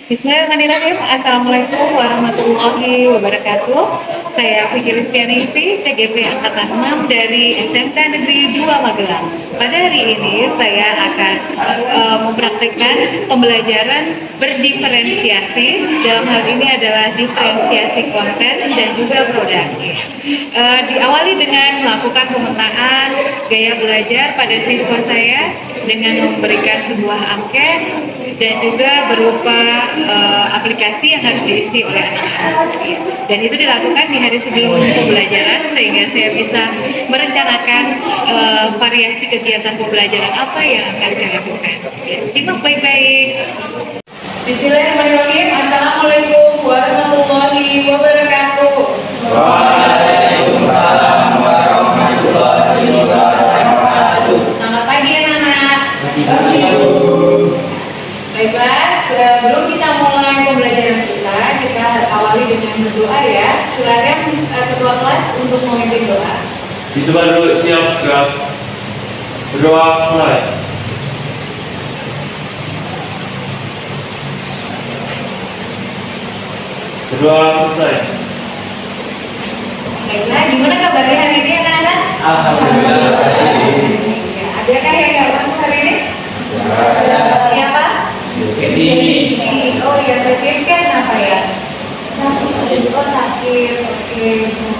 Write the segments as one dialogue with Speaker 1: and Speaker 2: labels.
Speaker 1: Bismillahirrahmanirrahim. Assalamualaikum warahmatullahi wabarakatuh. Saya Vicky Listianisi, CGP Angkatan 6 dari SMK Negeri 2 Magelang. Pada hari ini saya akan mempraktikkan pembelajaran berdiferensiasi. Dalam hal ini adalah diferensiasi konten dan juga produk. Diawali dengan melakukan pemetaan gaya belajar pada siswa saya dengan memberikan sebuah angket dan juga berupa aplikasi yang harus diisi oleh anak-anak. Dan itu dilakukan di hari sebelum pembelajaran sehingga saya bisa merencanakan variasi kegiatan pembelajaran apa yang akan saya lakukan. Simak baik-baik. Bismillahirrahmanirrahim. Assalamualaikum warahmatullahi wabarakatuh.
Speaker 2: Waalaikumsalam warahmatullahi wabarakatuh.
Speaker 1: Selamat pagi anak-anak. Baiklah, sebelum kita mulai pembelajaran kita awali dengan berdoa ya. Silakan ketua kelas untuk memimpin doa.
Speaker 2: Itu baru siap gerak. Berdoa mulai. Berdoa selesai.
Speaker 1: Baiklah, gimana kabarnya hari ini anak-anak?
Speaker 2: Alhamdulillah.
Speaker 1: Ya, adakah yang nggak masuk hari ini? Siapa? Oh iya, sakit kan apa ya? Oh sakit, oke.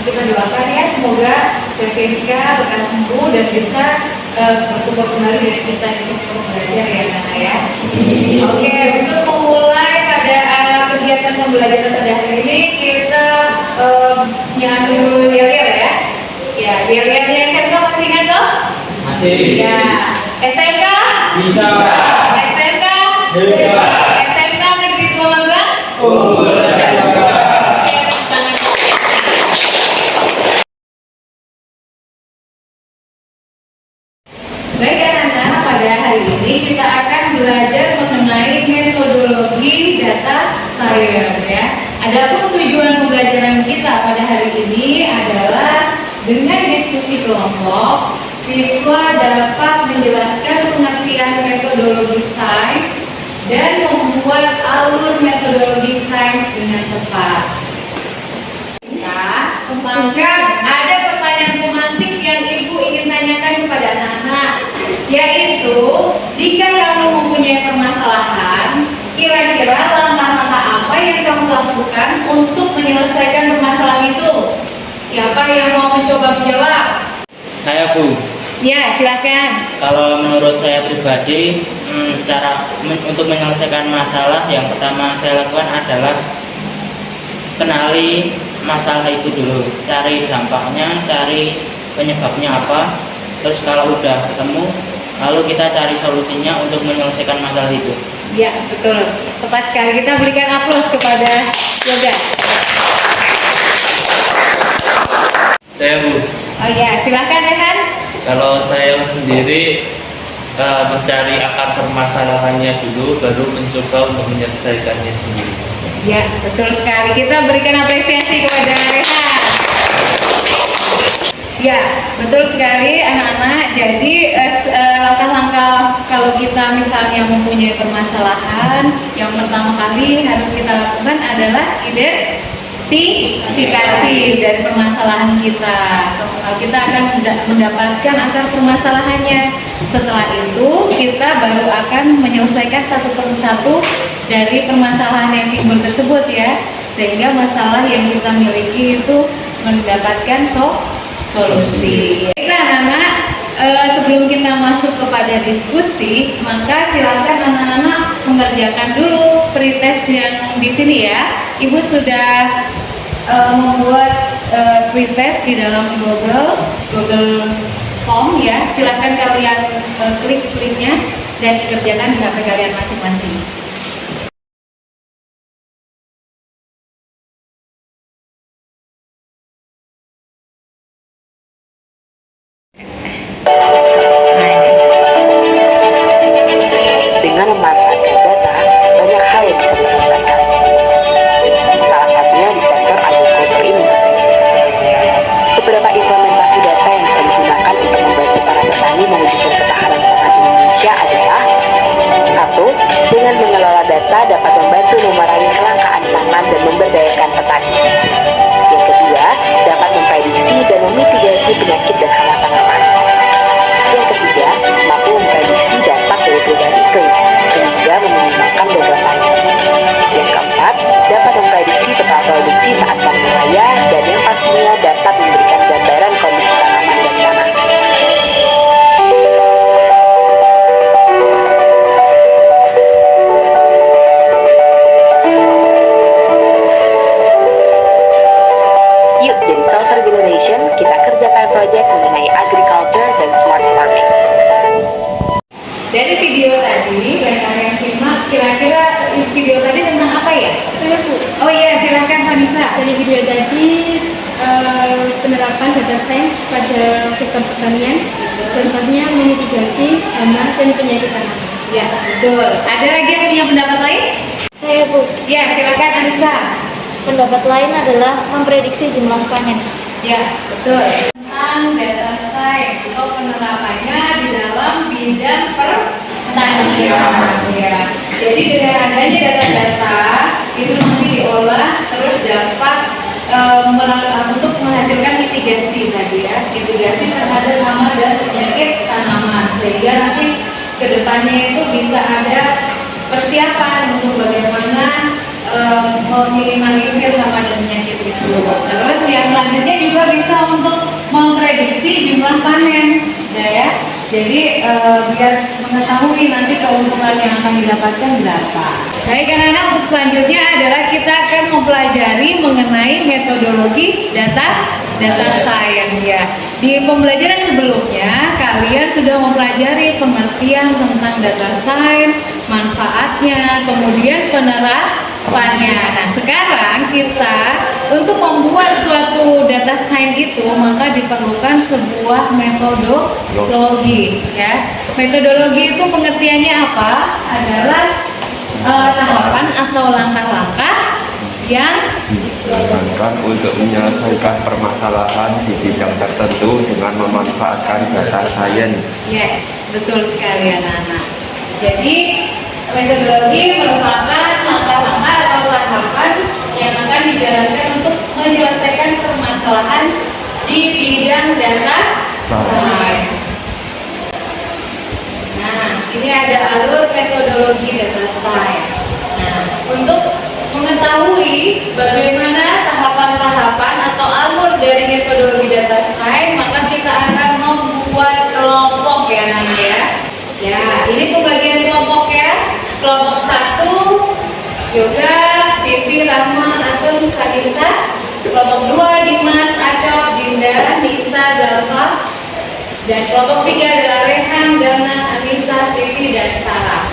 Speaker 1: Kita doakan ya, semoga Sevska lekas sembuh dan bisa berkumpul kembali dengan kita di sini untuk belajar ya anak ya. Oke, untuk memulai pada kegiatan pembelajaran pada hari ini kita nyari dulu yel-yel ya. Ya, yel-yelnya SMK masih ingat toh?
Speaker 2: Masih.
Speaker 1: Ya, SMK
Speaker 2: Bisa.
Speaker 1: SMK
Speaker 2: Hebat.
Speaker 1: SMK Negeri 2 Magelang. Baik anak-anak, pada hari ini kita akan belajar mengenai metodologi data science ya. Adapun tujuan pembelajaran kita pada hari ini adalah dengan diskusi kelompok, siswa dapat menjelaskan pengertian metodologi sains dan membuat alur metodologi sains dengan tepat. Ya, maka ada pertanyaan pemantik yang Ibu ingin tanyakan kepada anak-anak, yaitu jika kamu mempunyai permasalahan, kira-kira langkah-langkah apa yang kamu lakukan untuk menyelesaikan permasalahan itu? Siapa yang mau mencoba menjawab?
Speaker 3: Saya, Bu.
Speaker 1: Ya, silakan.
Speaker 3: Kalau menurut saya pribadi, cara untuk menyelesaikan masalah yang pertama saya lakukan adalah kenali masalah itu dulu, cari dampaknya, cari penyebabnya apa. Terus kalau udah ketemu, lalu kita cari solusinya untuk menyelesaikan masalah itu.
Speaker 1: Ya, betul. Tepat sekali. Kita berikan aplaus kepada Yoga.
Speaker 2: Saya, Bu.
Speaker 1: Oh ya, silakan Rehan.
Speaker 2: Kalau saya sendiri mencari akar permasalahannya dulu, baru mencoba untuk menyelesaikannya sendiri.
Speaker 1: Ya, betul sekali. Kita berikan apresiasi kepada Rehan. Ya, betul sekali anak-anak. Jadi langkah-langkah kalau kita misalnya mempunyai permasalahan, yang pertama kali harus kita lakukan adalah identifikasi dari permasalahan kita. Kita akan mendapatkan akar permasalahannya. Setelah itu kita baru akan menyelesaikan satu persatu dari permasalahan yang timbul tersebut ya, sehingga masalah yang kita miliki itu mendapatkan solusi. Baiklah anak-anak, sebelum kita masuk kepada diskusi, maka silakan anak-anak mengerjakan dulu pretest yang di sini ya. Ibu sudah membuat pretest di dalam Google Form ya. Silakan kalian klik linknya dan dikerjakan di HP kalian masing-masing.
Speaker 4: Dengan memanfaatkan data, banyak hal yang bisa diselesaikan. Salah satunya di sektor agrikultur ini. Beberapa implementasi data yang bisa digunakan untuk membantu para petani mewujudkan ketahanan pangan Indonesia adalah: 1. Dengan mengelola data serta dapat membantu mengurangi kelangkaan pangan dan memberdayakan petani. Yang kedua, dapat memprediksi dan memitigasi penyakit dan hama tanaman. Yang ketiga, mampu memprediksi dampak dari perubahan iklim sehingga meminimalkan gagal panen. Yang keempat, dapat memprediksi total produksi saat panen raya dan yang pastinya dapat memberikan gambaran kondisi tanaman dan tanah. Yuk jadi Solver Generation, kita kerjakan proyek mengenai agriculture dan smart farming.
Speaker 1: Dari video tadi, yang kalian simak, kira-kira video tadi tentang apa ya?
Speaker 5: Saya Bu,
Speaker 1: Oh iya, silakan Vanessa.
Speaker 5: dari video tadi penerapan data science pada sektor pertanian, contohnya memitigasi hama dan penyakit tanaman.
Speaker 1: Ya, betul. Ada lagi yang punya pendapat lain?
Speaker 5: Saya Bu,
Speaker 1: Ya, silakan Anissa.
Speaker 5: pendapat lain adalah memprediksi jumlah panen.
Speaker 1: Ya, betul. Tentang data science atau penerapannya di dalam bidang pertanian. Ya. Jadi dengan adanya data-data itu nanti diolah terus dapat untuk menghasilkan mitigasi tadi ya, mitigasi terhadap hama dan penyakit tanaman sehingga nanti kedepannya itu bisa ada persiapan untuk bagaimana meminimalisir hama dan penyakit itu. Terus yang selanjutnya juga bisa untuk memprediksi jumlah panen, ya. Jadi biar mengetahui nanti keuntungan yang akan didapatkan berapa. Baik anak-anak, untuk selanjutnya adalah kita akan mempelajari mengenai metodologi data science ya. Di pembelajaran sebelumnya kalian sudah mempelajari pengertian tentang data science, manfaatnya, kemudian penerapannya. Nah, sekarang kita untuk membuat suatu data science itu maka diperlukan sebuah metodologi ya. Metodologi itu pengertiannya apa? Adalah tahapan atau langkah-langkah yang
Speaker 6: dijalankan untuk menyelesaikan permasalahan di bidang tertentu dengan memanfaatkan data science.
Speaker 1: Yes, betul sekali anak-anak. Jadi metodologi merupakan langkah-langkah atau tahapan yang akan dijalankan untuk menyelesaikan permasalahan di bidang data science. Nah, ini ada alur metodologi data science. Nah, untuk mengetahui bagaimana tahapan-tahapan atau alur dari metodologi data science, maka kita akan membuat kelompok ya Nana ya. Ya, ini pembagian kelompok ya. Kelompok 1 Yoga, Vivi, Rahma, Atum, Kanisa. Kelompok 2 Dimas, Acok, Dinda, Nisa, Zalfa. Dan kelompok 3 adalah Rehan, Dana, Anissa, Siti, dan Sarah.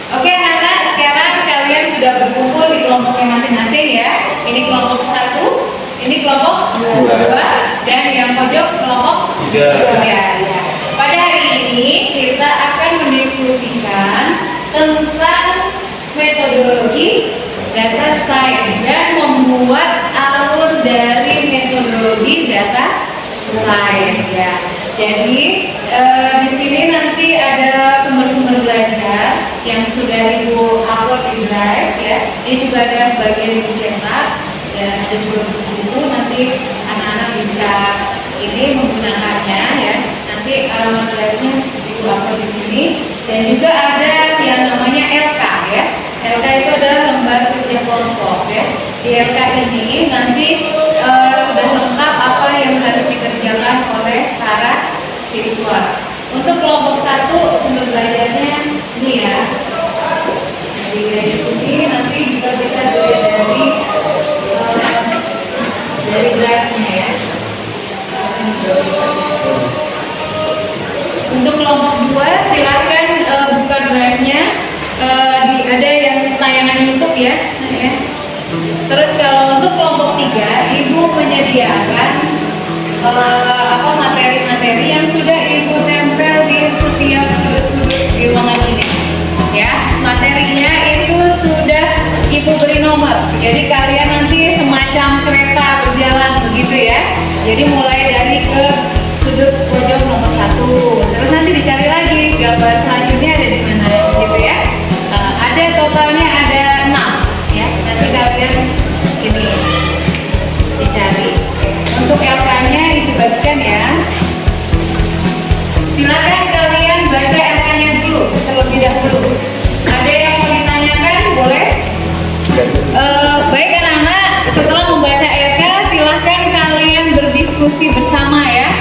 Speaker 1: Oke anak-anak, sekarang kalian sudah berkumpul di kelompoknya masing-masing ya. Ini kelompok 1, ini kelompok 2, dan yang pojok kelompok 3 ya. Pada hari ini kita akan mendiskusikan tentang metodologi data science dan membuat alur dari metodologi data science ya. Jadi di sini nanti ada sumber-sumber belajar yang sudah Ibu upload di Drive ya. Ini juga ada sebagian Ibu cetak dan ada juga buku. Nanti anak-anak bisa ini menggunakannya ya. Nanti alamat Drive-nya Ibu upload di sini. Dan juga ada yang namanya LK ya. LK itu adalah lembar kerja kelompok ya. Di LK ini nanti sudah lengkap apa yang harus dikerjakan oleh para siswa. Untuk kelompok 1 sumber belajarnya ini ya. Jadi dari sini nanti juga bisa dari drive-nya ya. Untuk kelompok 2 silakan buka drive-nya. Ada yang tayangan YouTube ya. Terus kalau untuk kelompok 3 Ibu menyediakan materi-materi yang sudah Ibu tempel di setiap sudut-sudut di ruangan ini ya. Materinya itu sudah Ibu beri nomor, jadi kalian nanti semacam kereta berjalan begitu ya. Jadi mulai dari ke sudut pojok nomor 1, terus nanti dicari lagi gambar diskusi bersama ya.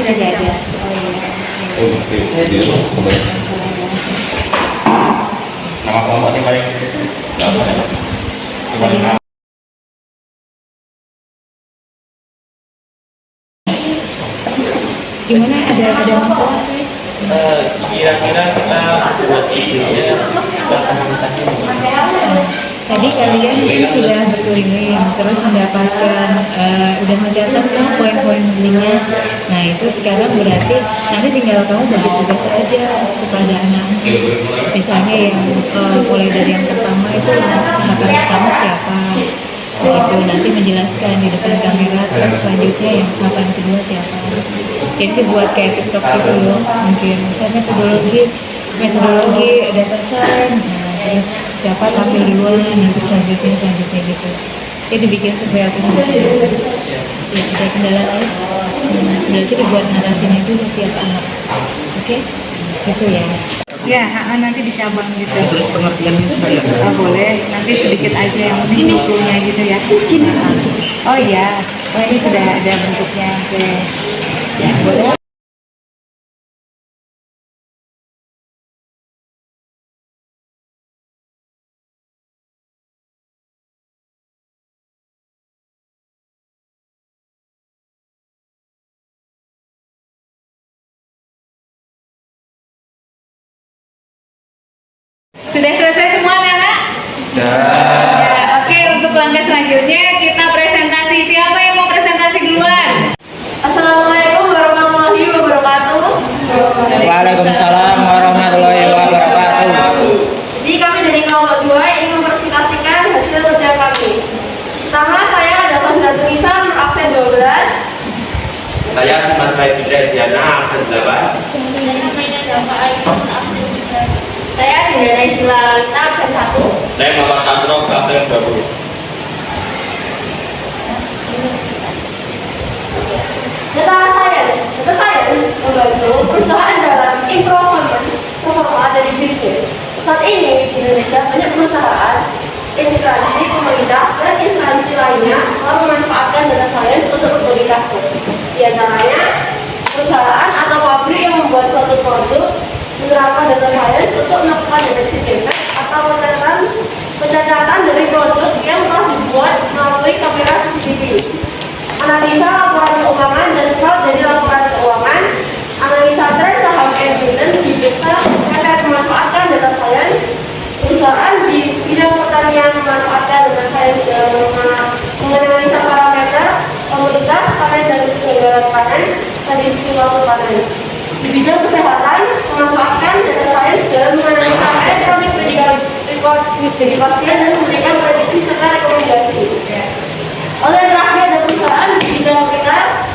Speaker 1: Tidak ada.
Speaker 2: Nama kelompok sih paling
Speaker 1: Gimana, ada masalah?
Speaker 2: kira-kira kita buat idenya kita komunikasi.
Speaker 1: Tadi kalian kan sudah berkeliling, terus mendapatkan, udah mencatat kan poin-poin pentingnya. Nah itu sekarang berarti nanti tinggal kamu bagi tugas aja kepada anak. Misalnya yang mulai dari yang pertama itu tahapan pertama siapa, itu nanti menjelaskan di depan kamera. Terus selanjutnya yang tahapan kedua siapa. Jadi buat kayak TikTok gitu loh, mungkin misalnya metodologi data science. Terus siapa tampil duluan, nanti selanjutnya gitu. Jadi dibikin sekreatif gitu. Ya, ada kendala lain. Berarti dibuat narasinya itu setiap anak. Oke? Gitu ya. Ya, nanti dicabang gitu.
Speaker 3: Terus pengertiannya saya.
Speaker 1: Oh, boleh. Nanti sedikit aja yang penting bukunya gitu ya. Oh iya. Oh ini sudah ada bentuknya. Oke. Ya, boleh. Sudah selesai semua anak-anak? Ya, oke, untuk langkah selanjutnya kita presentasi. Siapa yang mau presentasi duluan?
Speaker 7: Assalamualaikum warahmatullahi wabarakatuh.
Speaker 3: Waalaikumsalam warahmatullahi wabarakatuh.
Speaker 7: Jadi kami dari kelompok 2 ingin mempresentasikan hasil kerja kami. Pertama, saya adalah Fasila Tulisan absen 12.
Speaker 6: Saya Mas Baik Diana, absen 8.
Speaker 5: Saya Dindana Isila Lalita, absen 1.
Speaker 6: Saya Muhammad Asrof, absen 20.
Speaker 7: Data science membantu perusahaan dalam improvement performa dari bisnis. Saat ini di Indonesia banyak perusahaan, instansi pemerintah dan instansi lainnya telah memanfaatkan data science untuk berbagai kasus. Di antaranya perusahaan atau pabrik yang membuat suatu produk menerapkan data science untuk melakukan deteksi defek atau pencacatan dari produk yang telah dibuat melalui kamera CCTV. Analisa laporan keuangan dan fraud dari laporan keuangan, analisa tren saham emiten diperiksa terkait memanfaatkan data science. Perusahaan di bidang pertanian memanfaatkan data science dalam menganalisa parameter komoditas panen dan ketinggalan panen dan distribusi waktu panen. Di bidang kesehatan memanfaatkan data science dalam menganalisa elektronik medical record dari pasien dan memberikan prediksi serta rekomendasi. Oleh terakhir ada perusahaan di bidang berita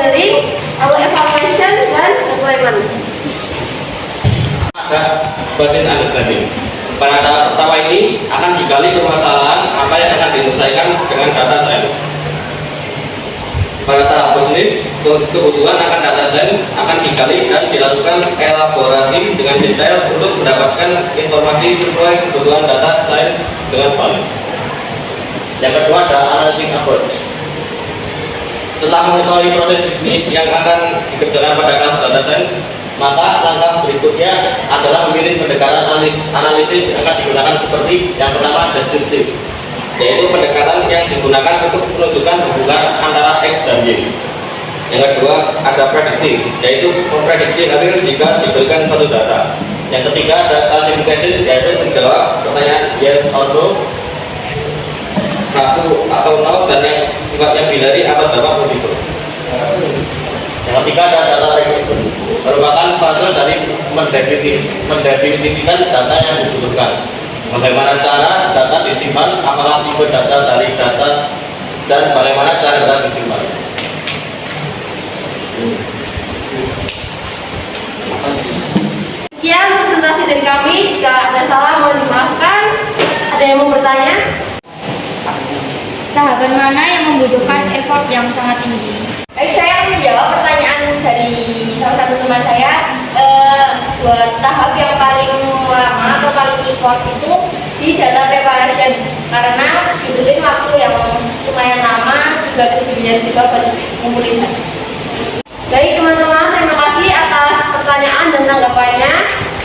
Speaker 7: engineering, lalu evaluation, dan deployment.
Speaker 8: Ada business understanding. Pada tahap pertama ini akan digali permasalahan apa yang akan diselesaikan dengan data science. Pada tahap bisnis, kebutuhan akan data science akan digali dan dilakukan elaborasi dengan detail untuk mendapatkan informasi sesuai kebutuhan data science dengan valid. Yang kedua adalah analytic approach. Setelah mengetahui proses bisnis yang akan dikerjakan pada kelas data science, maka langkah berikutnya adalah memilih pendekatan analisis yang akan digunakan seperti yang pertama deskriptif, yaitu pendekatan yang digunakan untuk menunjukkan hubungan antara X dan Y. Yang kedua ada prediktif, yaitu memprediksi hasil jika diberikan suatu data. Yang ketiga ada classification, yaitu menjawab pertanyaan yes or no, satu atau nol, dan yang sifatnya binary atau dapat multiple. Yang ketiga ada data regression, merupakan fase dari mendefinisikan data yang dibutuhkan. Bagaimana cara data disimpan, apakah tipe data dari data, dan bagaimana cara data disimpan.
Speaker 7: Sekian presentasi dari kami. Jika ada salah mohon dimaafkan. Ada yang mau bertanya?
Speaker 5: Tahapan mana yang membutuhkan effort yang sangat tinggi?
Speaker 9: Baik, saya akan menjawab pertanyaan dari salah satu teman saya. Buat tahap yang paling lama atau paling effort itu di data preparation, karena dibutuhin waktu yang lumayan lama, juga kesediaan juga buat ngumpulin data.
Speaker 7: Baik teman-teman, terima kasih atas pertanyaan dan tanggapannya.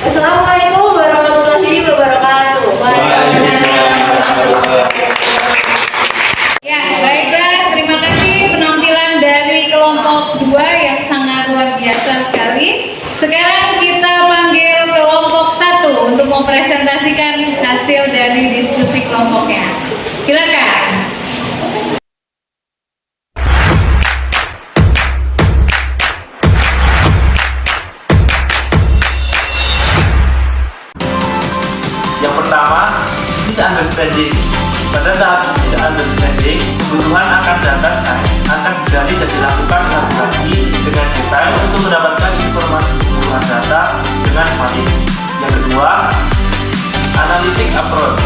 Speaker 7: Wassalamualaikum warahmatullahi wabarakatuh.
Speaker 1: Ya, baiklah, terima kasih penampilan dari kelompok 2 yang sangat luar biasa sekali. Sekarang kita panggil kelompok 1 untuk mempresentasikan hasil dari diskusi kelompoknya. Silakan.
Speaker 2: Yang pertama, business understanding. Pada tahap business understanding, kebutuhan akan data akan digali dan dilakukan elaborasi dengan detail untuk mendapatkan informasi kebutuhan data dengan valid. Yang kedua, analytic approach.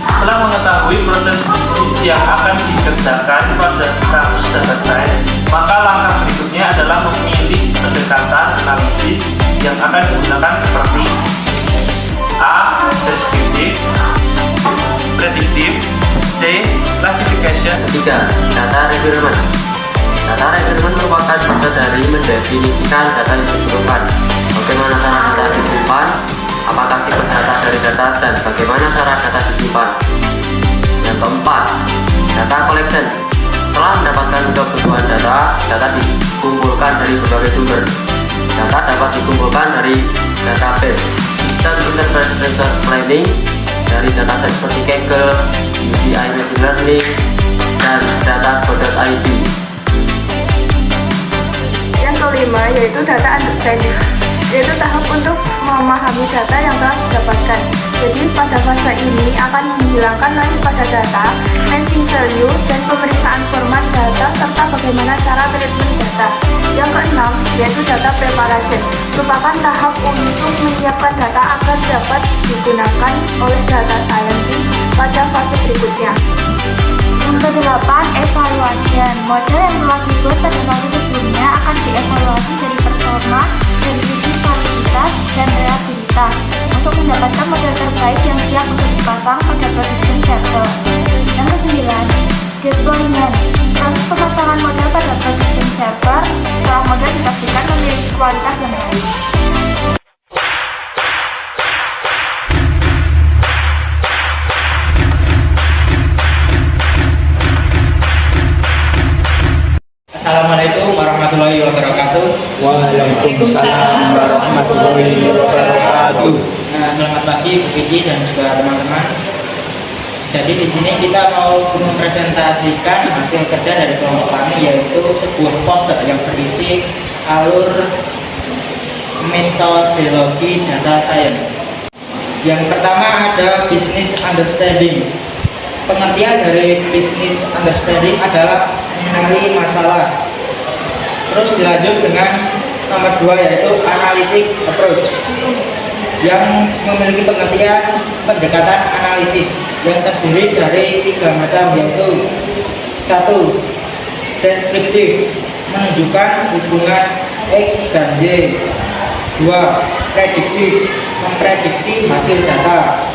Speaker 2: Setelah mengetahui proses bisnis yang akan dikerjakan pada kasus data science, maka langkah berikutnya adalah memilih pendekatan analisis yang akan digunakan seperti A. Deskriptif, prediktif, C. Classification.
Speaker 10: Ketiga, data requirement. Data requirement merupakan proses dari mendefinisikan data yang diperlukan, bagaimana cara data disimpan, apakah tipe data dari data, dan bagaimana cara data disimpan. Yang keempat, data collection. Setelah mendapatkan kebutuhan data, data dikumpulkan dari berbagai sumber. Data dapat dikumpulkan dari database, sistem enterprise resource planning, dari dataset seperti Kaggle, UCI Machine Learning, dan data.id.
Speaker 11: Yang kelima yaitu data understanding, yaitu tahap untuk memahami data yang telah didapatkan. Jadi pada fase ini akan menghilangkan lagi pada data, matching value, dan pemeriksaan format data serta bagaimana cara treatment data. Yang keenam yaitu data preparation, merupakan tahap untuk menyiapkan data agar dapat digunakan oleh data scientist pada fase berikutnya.
Speaker 5: Yang kedelapan, evaluation. Model yang telah dibuat pada fase sebelumnya akan dievaluasi dari performa, dari sisi kualitas, dan reliabilitas untuk mendapatkan model terbaik yang siap untuk dipasang pada production server. Yang kesembilan, deployment. Proses pemasangan model pada production server setelah model dipastikan memiliki kualitas yang baik.
Speaker 3: Assalamualaikum warahmatullahi wabarakatuh.
Speaker 1: Waalaikumsalam
Speaker 6: warahmatullahi wabarakatuh.
Speaker 3: Selamat pagi Bu Vicky dan juga teman-teman. Jadi di sini kita mau mempresentasikan hasil kerja dari kelompok kami, yaitu sebuah poster yang berisi alur metodologi data science. Yang pertama ada business understanding. Pengertian dari business understanding adalah mengenali masalah. Terus dilanjut dengan nomor 2 yaitu analytic approach yang memiliki pengertian pendekatan analisis yang terdiri dari 3 macam, yaitu 1. Deskriptif, menunjukkan hubungan X dan Y. 2. Prediktif, memprediksi hasil data.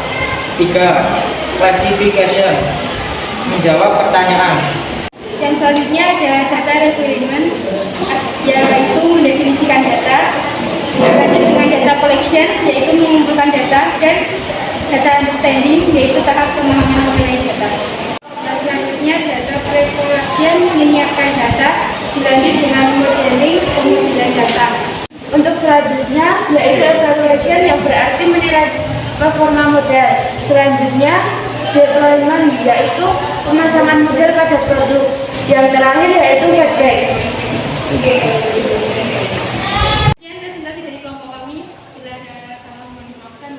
Speaker 3: 3. Classification, menjawab pertanyaan.
Speaker 9: Yang selanjutnya ada data refinement, yaitu mendefinisikan data. Lanjut dengan data collection, yaitu mengumpulkan data, dan data understanding, yaitu tahap pemahaman mengenai data. Yang selanjutnya data preparation, menyiapkan data, dilanjut dengan modeling, pemodelian data.
Speaker 11: Untuk selanjutnya yaitu evaluation yang berarti menilai performa model. Selanjutnya deployment yaitu pemasangan model pada produk. Yang terakhir yaitu feedback.
Speaker 9: Sekian presentasi dari kelompok kami. Bila ada salah mohon dimaafkan.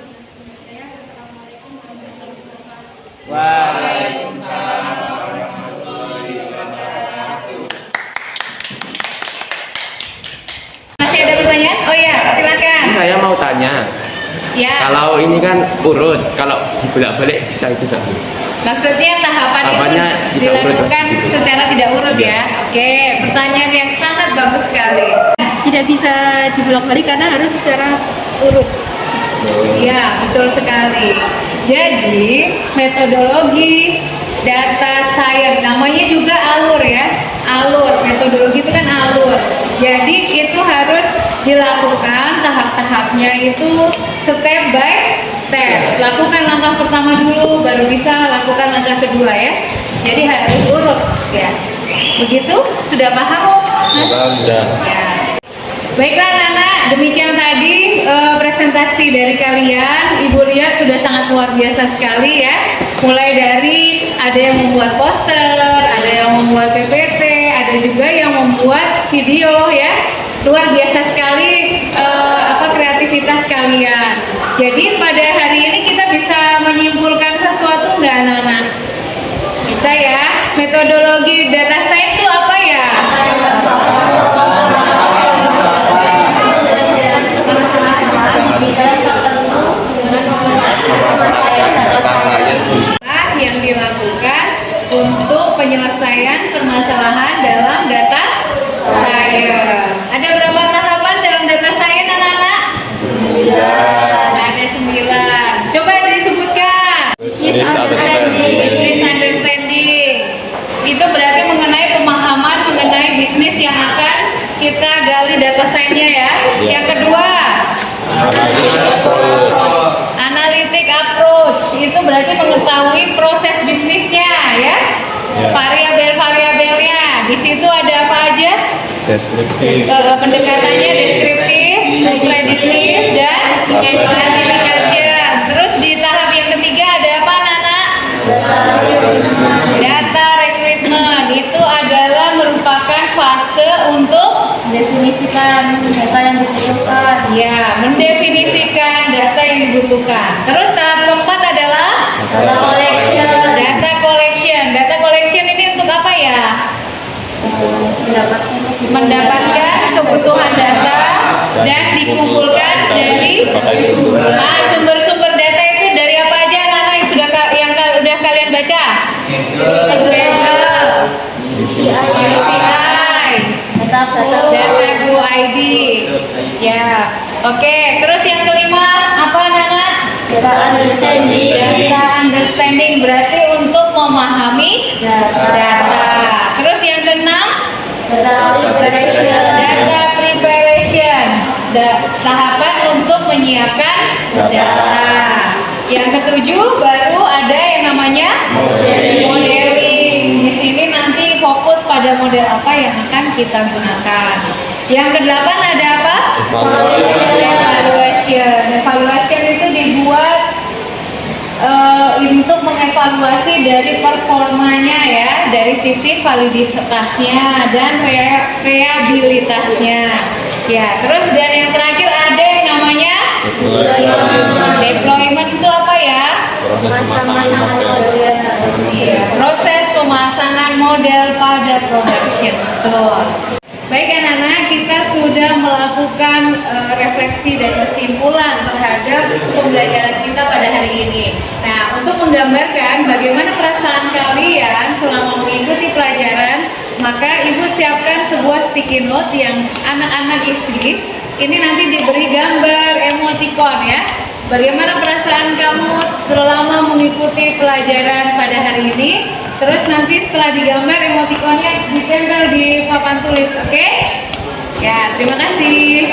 Speaker 9: Wassalamualaikum warahmatullahi wabarakatuh.
Speaker 3: Waalaikumsalam warahmatullahi wabarakatuh.
Speaker 1: Masih ada pertanyaan? Oh ya, silakan.
Speaker 6: Saya mau tanya,
Speaker 1: Ya,
Speaker 6: kalau ini kan urut, kalau bolak-balik bisa tidak?
Speaker 1: maksudnya
Speaker 6: Tahapannya
Speaker 1: itu
Speaker 6: tidak urut.
Speaker 1: dilakukan secara tidak urut ya. Oke, pertanyaan yang sangat bagus sekali.
Speaker 9: Tidak bisa dibolak-balik karena harus secara urut.
Speaker 1: Iya, betul sekali. Jadi, metodologi data science namanya juga alur ya. Alur, metodologi itu kan alur. Jadi, itu harus dilakukan tahap-tahapnya itu step by step. Lakukan langkah pertama dulu, baru bisa lakukan langkah kedua ya. Jadi harus urut ya. Begitu? Sudah paham, Mas?
Speaker 6: Sudah.
Speaker 1: Ya. Baiklah anak-anak, demikian tadi presentasi dari kalian. Ibu lihat sudah sangat luar biasa sekali ya. Mulai dari ada yang membuat poster, ada yang membuat PPT, ada juga yang membuat video ya. Luar biasa sekali kreativitas kalian. Jadi pada hari ini kita bisa menyimpulkan sesuatu nggak anak-anak? Bisa ya. Metodologi data science itu apa ya? Yang dilakukan untuk penyelesaian permasalahan dalam data science. Ada berapa tahapan dalam data science anak-anak? 9. Ada 9. Coba disebutkan. Business understanding. Itu berarti mengenai pemahaman mengenai bisnis yang akan kita gali data science-nya ya. Yang kedua, analytic approach. Itu berarti mengetahui proses bisnisnya ya. Variabel-variabelnya. Di situ ada apa aja?
Speaker 6: Deskriptif.
Speaker 1: Pendekatannya deskriptif, prediktif, dan classification. Terus di tahap yang ketiga ada apa, Nana? Data recruitment. Itu adalah merupakan fase untuk mendefinisikan data yang dibutuhkan. Ya, mendefinisikan data yang dibutuhkan. Terus tahap keempat adalah data collection. Data collection. Data collection ini untuk apa ya? Mendapatkan kebutuhan data dan dikumpulkan dari sumber-sumber data itu dari apa aja anak-anak yang udah kalian baca? Data Go ID. Ya, oke. Terus yang kelima apa anak-anak? Data understanding berarti untuk memahami data. Terus yang keenam? Data preparation. Tahapan untuk menyiapkan data. Yang ketujuh baru ada yang namanya modeling. Di sini nanti fokus pada model apa yang akan kita gunakan. Yang kedelapan ada apa? Evaluation itu dibuat untuk mengevaluasi dari performanya ya, dari sisi validitasnya dan reabilitasnya. Ya, terus dan yang terakhir ada yang namanya deployment itu apa ya? Proses pemasangan model pada production. Tuh. Baik anak-anak. sudah melakukan refleksi dan kesimpulan terhadap pembelajaran kita pada hari ini. Nah, untuk menggambarkan bagaimana perasaan kalian selama mengikuti pelajaran, maka Ibu siapkan sebuah sticky note yang anak-anak isi. Ini nanti diberi gambar emoticon ya. Bagaimana perasaan kamu selama mengikuti pelajaran pada hari ini? Terus nanti setelah digambar emoticonnya ditempel di papan tulis, oke? Ya, terima kasih.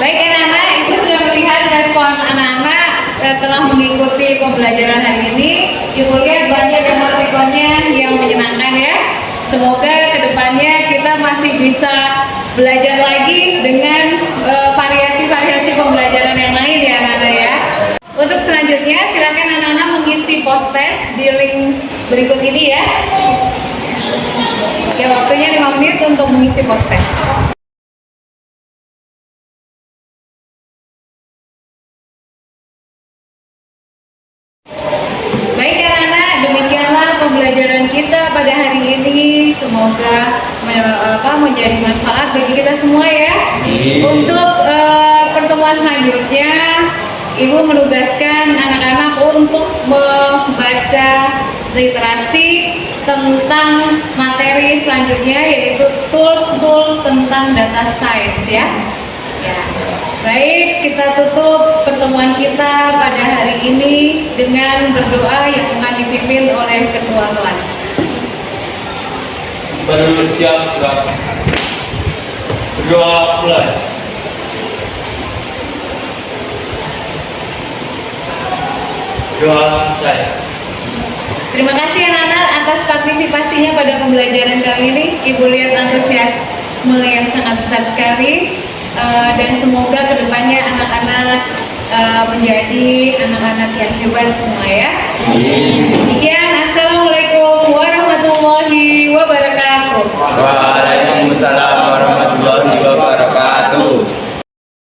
Speaker 1: Baik anak-anak, Ibu sudah melihat respon anak-anak setelah mengikuti pembelajaran hari ini. Ibu lihat banyak emoticonnya yang menyenangkan ya. Semoga kedepannya kita masih bisa belajar lagi dengan variasi-variasi pembelajaran yang lain ya anak-anak ya. Untuk selanjutnya silakan anak-anak mengisi post test di link berikut ini ya. Ya, waktunya 5 menit untuk mengisi post test. Baik anak-anak, demikianlah pembelajaran kita pada hari ini. Semoga menjadi manfaat bagi kita semua ya. Untuk pertemuan selanjutnya, Ibu menugaskan anak-anak untuk membaca literasi tentang materi selanjutnya, yaitu tools tentang data science ya. Baik, kita tutup pertemuan kita pada hari ini dengan berdoa yang akan dipimpin oleh ketua kelas.
Speaker 2: Bersiap gerak. Berdoa mulai. Doa saya.
Speaker 1: Terima kasih anak-anak atas partisipasinya pada pembelajaran kali ini. Ibu lihat antusiasme yang sangat besar sekali. Dan semoga kedepannya anak-anak menjadi anak-anak yang hebat semua ya. Demikian, assalamualaikum warahmatullahi wabarakatuh.
Speaker 6: Waalaikumsalam.